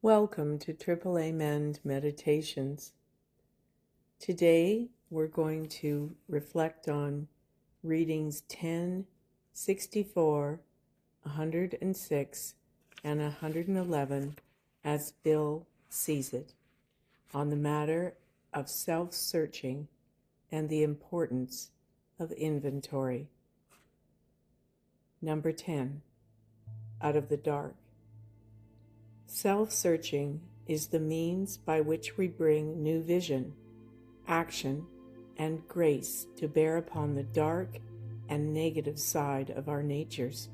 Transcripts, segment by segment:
Welcome to AAA Mend Meditations. Today we're going to reflect on readings 10, 64, 106, and 111 as Bill sees it, on the matter of self-searching and the importance of inventory. Number 10, Out of the Dark. Self-searching is the means by which we bring new vision, action, and grace to bear upon the dark and negative side of our natures.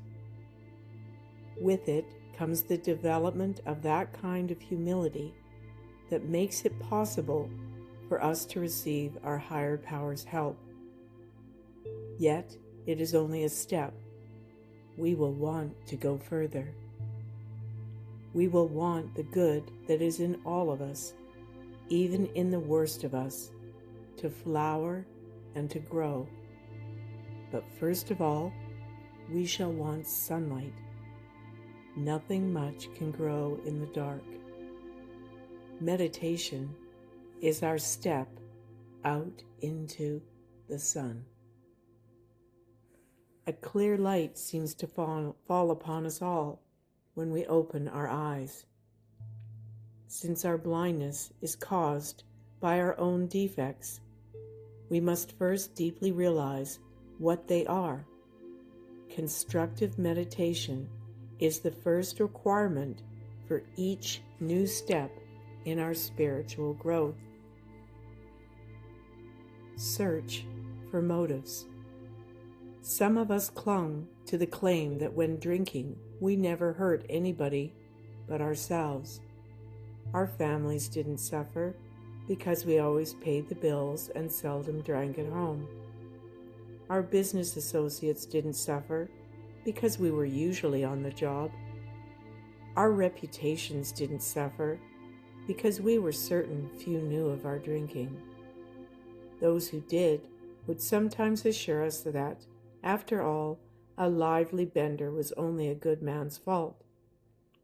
With it comes the development of that kind of humility that makes it possible for us to receive our higher power's help. Yet it is only a step. We will want to go further. We will want the good that is in all of us, even in the worst of us, to flower and to grow. But first of all, we shall want sunlight. Nothing much can grow in the dark. Meditation is our step out into the sun. A clear light seems to fall upon us all when we open our eyes. Since our blindness is caused by our own defects, we must first deeply realize what they are. Constructive meditation is the first requirement for each new step in our spiritual growth. Search for motives. Some of us clung to the claim that when drinking, we never hurt anybody but ourselves. Our families didn't suffer because we always paid the bills and seldom drank at home. Our business associates didn't suffer because we were usually on the job. Our reputations didn't suffer because we were certain few knew of our drinking. Those who did would sometimes assure us that, after all, a lively bender was only a good man's fault.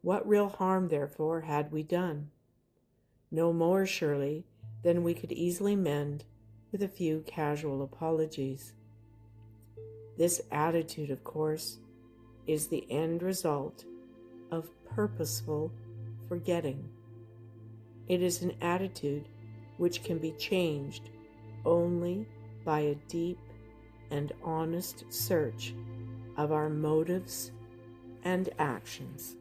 What real harm, therefore, had we done? No more, surely, than we could easily mend with a few casual apologies. This attitude, of course, is the end result of purposeful forgetting. It is an attitude which can be changed only by a deep and honest search of our motives and actions.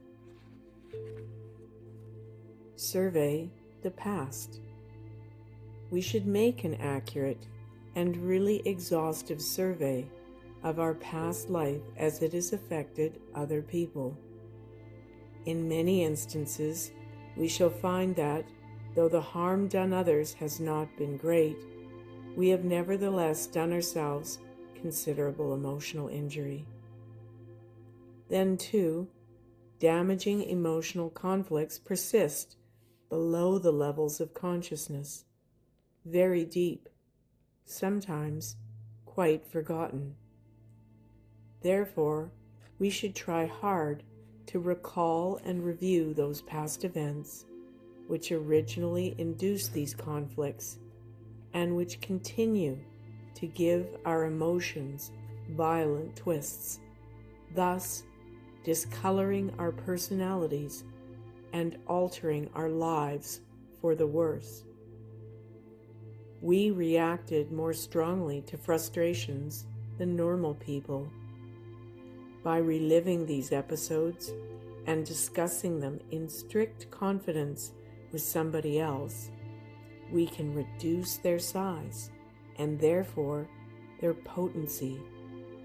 Survey the past. We should make an accurate and really exhaustive survey of our past life as it has affected other people. In many instances, we shall find that, though the harm done others has not been great, we have nevertheless done ourselves considerable emotional injury. Then, too, damaging emotional conflicts persist below the levels of consciousness, very deep, sometimes quite forgotten. Therefore, we should try hard to recall and review those past events which originally induced these conflicts and which continue to give our emotions violent twists, thus discoloring our personalities and altering our lives for the worse. We reacted more strongly to frustrations than normal people. By reliving these episodes and discussing them in strict confidence with somebody else, we can reduce their size and therefore their potency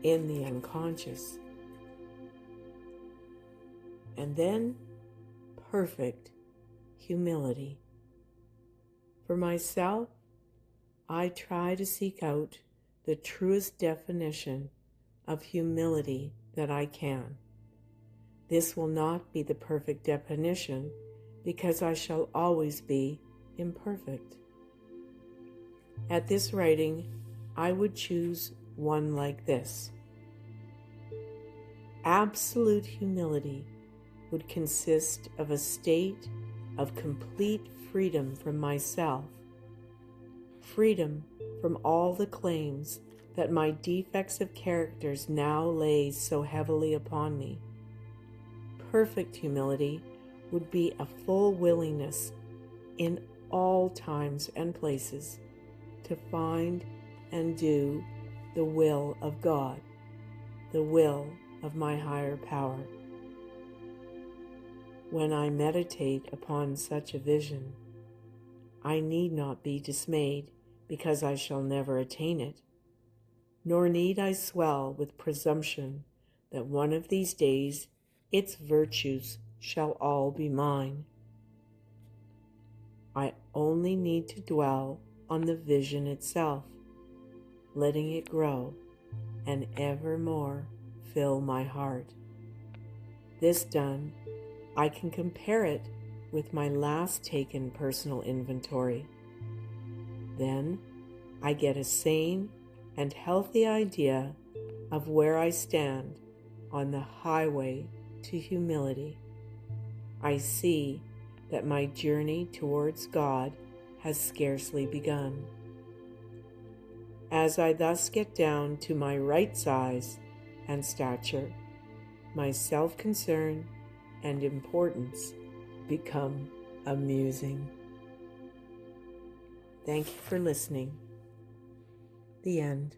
in the unconscious. And then, perfect humility. For myself, I try to seek out the truest definition of humility that I can. This will not be the perfect definition because I shall always be imperfect. At this writing, I would choose one like this. Absolute humility would consist of a state of complete freedom from myself, freedom from all the claims that my defects of characters now lays so heavily upon me. Perfect humility would be a full willingness in all times and places to find and do the will of God, the will of my higher power. When I meditate upon such a vision, I need not be dismayed because I shall never attain it, nor need I swell with presumption that one of these days its virtues shall all be mine. I only need to dwell on the vision itself, letting it grow and evermore fill my heart. This done, I can compare it with my last taken personal inventory. Then I get a sane and healthy idea of where I stand on the highway to humility. I see that my journey towards God has scarcely begun. As I thus get down to my right size and stature, my self-concern and importance become amusing. Thank you for listening. The end.